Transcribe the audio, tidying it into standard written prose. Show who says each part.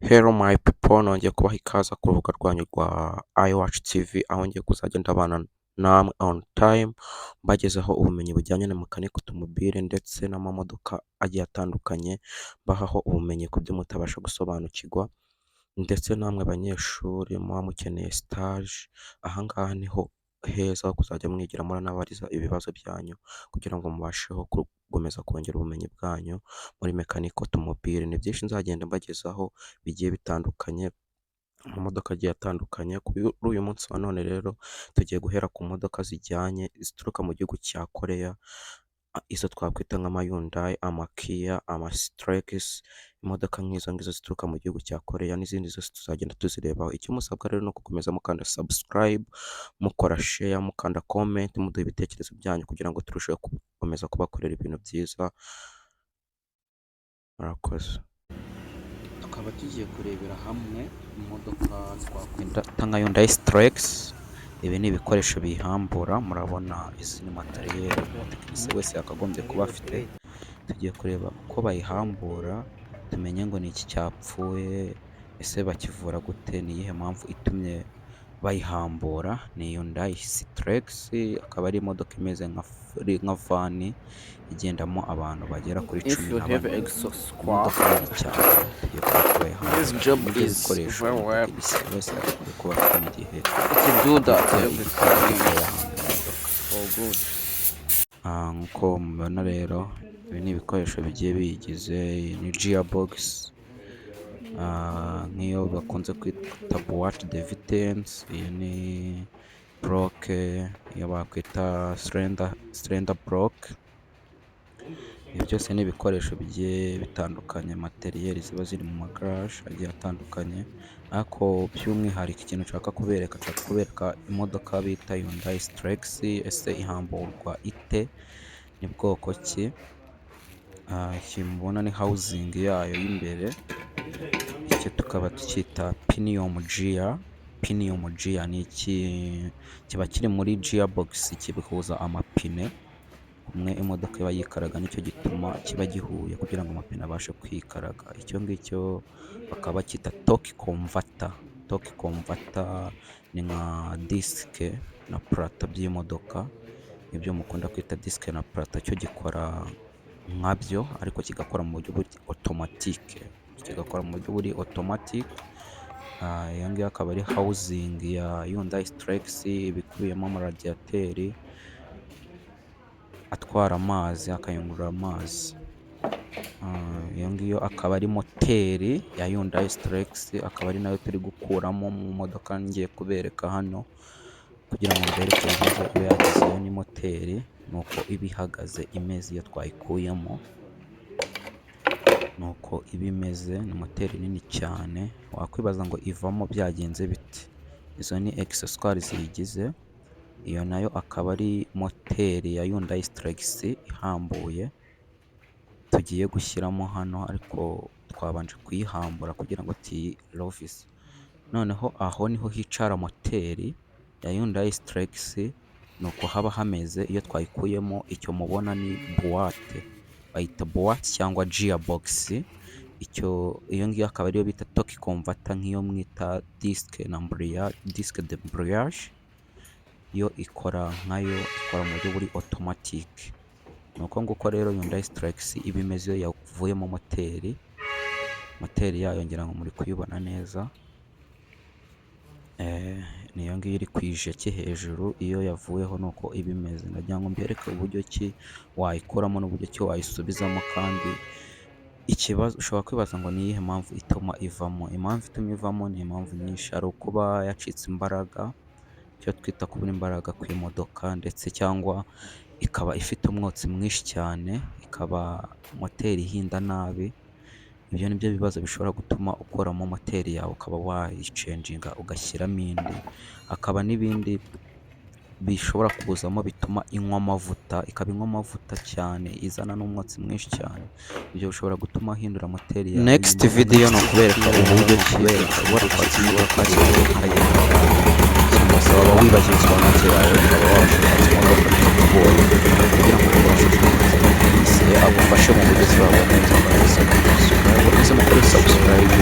Speaker 1: Hello my people, nongeye kubaha ikaze ku rubuga rwanyu rwa iWatch TV, aho ngiye kuzajya ndabana namwe on time, mbagezaho ubumenyi bujyanye na mechanic automobile ndetse n'amamodoka agiye atandukanye, bahaho ubumenyi ku byo mutabasha gusobanukirwa, ndetse namwe abanyeshuri muba mukeneye stage, ahangaha niho heza ho kuzajya mwigira muranabariza ibibazo byanyu kugira ngo mubasheho gukomeza kongera ubumenyi bwanyu muri mechanic automobile. Ni byinshi nzagenda mbagezaho bigiye bitandukanye, amamodoka agiye atandukanye. Kuri uyu munsi wa none rero tugiye guhera ku modoka zituruka mu gihugu cya Korea, izo twakwita nk'ama Hyundai, ama Kia, ama Strex, imodoka nk'izo ngizo zituruka mu gihugu cya Korea, n'izindi zose tuzagenda tuzirebaho. Icyo musabwa rero ni ugukomeza mukanda subscribe, mukora share, mukanda comment, muduha ibitekerezo byanyu kugira ngo turusheho gukomeza kubakorera ibintu byiza. Murakoze. Tukaba tugiye kurebera hamwe imodoka twakwita nka Hyundai Strex. Ibi ni ibikoresho biyihambura, murabona izi ni materiyeri umutekinisiye wese yakagombye kuba afite. Tugiye kureba uko bayihambura, tumenye ngo ni iki cyapfuye, ese bakivura gute, ni iyihe mpamvu itumye bayihambura. Ni Hyundai Strex, akaba ari imodoka imeze nka vani igendamo abantu bagera kuri 14. Imodoka nini cyane, tugiye kureba bayihambura ibikoresho umutekinisiye wese yakagombye kuba afite mu gihe nk'uko mubibona rero, ibi ni ibikoresho bigiye biyigize. Ni gearbox, nk'iyo bakunze kwita boîte de vitesse. Iyi ni bloque, iyo bakwita cylinder block. Ibi byose ni ibikoresho bigiye bitandukanye, materiyeri ziba ziri mu magarage agiye atandukanye, ariko by'umwihariko ikintu nshaka kubereka imodoka bita Hyundai Strex. Ese ihamburwa ite, ni bwoko ki? Iki mubona ni housing yayo y'imbere, iki tukaba tucyita pinion gear. Pinion gear ni iki, kiba kiri muri gearbox, kibihuza amapine. Umwe imodoka iba yikaraga, nicyo gituma kiba gihuye kugira ngo amapine abashe kwikaraga. Icyo ngicyo bakaba bacyita torque converter. Torque converter ni nka disque na plata by'imodoka, ibyo mukunda kwita disque na plata, cyo gikora nkabyo ariko kigakora mu buryo buri automatique, iyo ngiyo akaba ari housing ya Hyundai Strex, ibikubiyemo amaradiateri atwara amazi, akayungurura amazi. Iyo ngiyo akaba ari moteri ya Hyundai Strex, akaba ari nayo turi gukuramo mu modoka ngiye kubereka hano kugira ngo mbereke ibibazo iba yagizeyo. Ni moteri, nuko iba ihagaze imeze iyo twayikuyemo, nuko iba imeze. Ni moteri nini cyane, wakwibaza ngo ivamo byagenze bite. Izo ni accessoires ziyigize. Iyo nayo akaba ari moteri ya Hyundai Strex ihambuye tugiye gushyiramo hano, ariko twabanje kuyihambura kugira ngo tuyirovise. Noneho aho niho hicara moteri ya Hyundai Strex, nuko haba hameze iyo twayikuyemo. Icyo mubona ni boîte, bayita boîte cyangwa gearbox. Iyo ngiyo akaba ariyo bita torque converter, nk'iyo mwita disque de embrayage. Yo ikora nkayo, ikora mu buryo buri automatique. Nuko nguko rero Hyundai Strex iba imeze iyo yavuyemo moteri yayo, ngira ngo muri kuyibona neza. Niyo ngiyo iri ku ijeki hejuru, iyo yavuyeho nuko iba imeze. Ndagira ngo mbereke uburyo ki wayikuramo n'uburyo ki wayisubizamo. Kandi ikibazo ushobora kwibaza ngo ni iyihe mpamvu ituma ivamo. Impamvu ituma ivamo ni impamvu nyinshi. Hari ukuba yacitse imbaraga, icyo twita kubura imbaraga ku imodoka, ndetse cyangwa ikaba ifite umwotsi mwinshi cyane, ikaba moteri ihinda nabi. Ibyo ni byo bibazo bishobora gutuma ukoramo moteri yawe ukaba wayicenjinga ugashyiramo indi. Hakaba n'ibindi bishobora kuzamo bituma inywa amavuta, ikaba inywa amavuta cyane, izana n'umwotsi mwinshi cyane. Ibyo bishobora gutuma ahindura moteri yawe. Next video ni ukubereka uburyo ushobora kwakira waba wibagiwe isobanutse yawe, ukaba wabasha imodoka bitakugoye kugira ngo ubashe kumenya agufashe mu buryo bwawe neza. Mukore subscribe